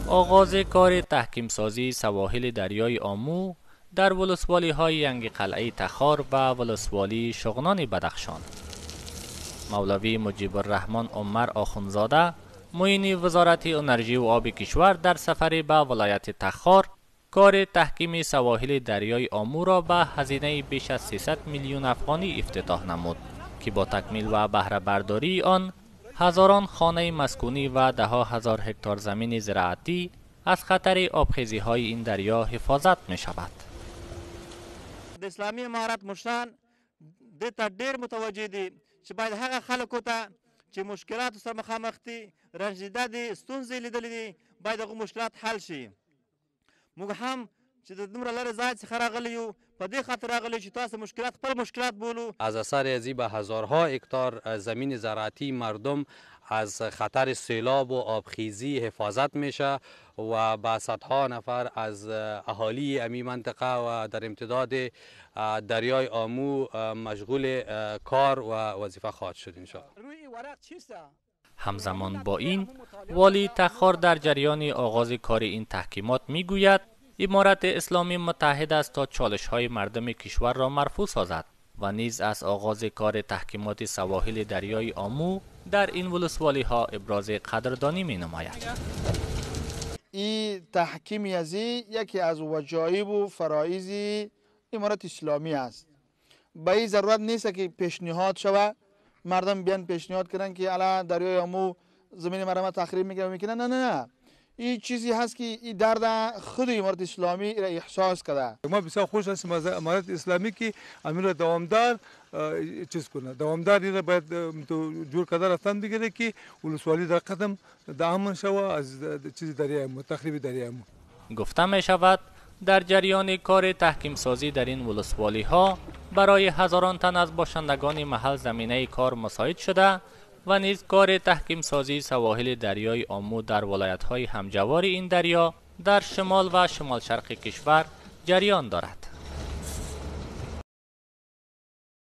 آغاز کار تحکیم سازی سواحل دریای آمو در ولسوالی های ینگ قلعه تخار و ولسوالی شغنان بدخشان. مولوی مجیب الرحمن عمر آخوندزاده معین وزارت انرژی و آب کشور در سفر به ولایت تخار کار تحکیم سواحل دریای آمو را به هزینه بیش از 300 میلیون افغانی افتتاح نمود که با تکمیل و بهره برداری آن هزاران خانه مسکونی و ده ها هزار هکتار زمین زراعتی از خطر آبخیزی های این دریا حفاظت می شود. د اسلامي امارت مشران دې ته ډېر متوجه دي چې باید هغه خلکو ته چې مشکلاتو سره مخامخ دي رنجیده دي ستونزې لیدلې دي باید هغه مشکلات حل شي. موږ هم چې د دومره لرې ځای څخه راغلي یو په دې خاطر راغلي چې تاسو مشکلات خپل مشکلات بولو. از اثر ازی به هزارها هکتار زمین زراعتی مردم از خطر سیلاب و آبخیزی حفاظت میشه و با صدها نفر از اهالی امی منطقه و در امتداد دریای آمو مشغول کار و وظیفه خواهد شد انشاءالله. همزمان با این والی تخار در جریان آغاز کار این تحکیمات میگوید امارت اسلامی متحد است تا چالش های مردم کشور را مرفوع سازد و نیز از آغاز کار تحکیمات سواحل دریای آمو در این ولسوالی ها ابراز قدردانی می نماید. این تحکیم ازی یکی از وجایب و فرایض امارت اسلامی است. به این ضرورت نیست که پیشنهاد شود مردم بیان پیشنهاد کردن که الا دریای آمو زمین مرا تخریب میکنه. نه این چیزی هست که این درد خود امارت اسلامی را احساس کرده. ما بسیار خوش هستیم از امارت اسلامی که امیر دوامدار چیز کنه. دوامدار این را باید جور کردن رفتن بگیره که ولسوالی در قدم دامن شود از چیز دریای آمو تخریب دریای آمو. گفته می شود در جریان کار تحکیم سازی در این ولسوالی ها برای هزاران تن از باشندگان محل زمینه کار مساعد شده و نیز کار تحکیم سازی سواحل دریای آمو در ولایت های همجوار این دریا در شمال و شمال شرق کشور جریان دارد.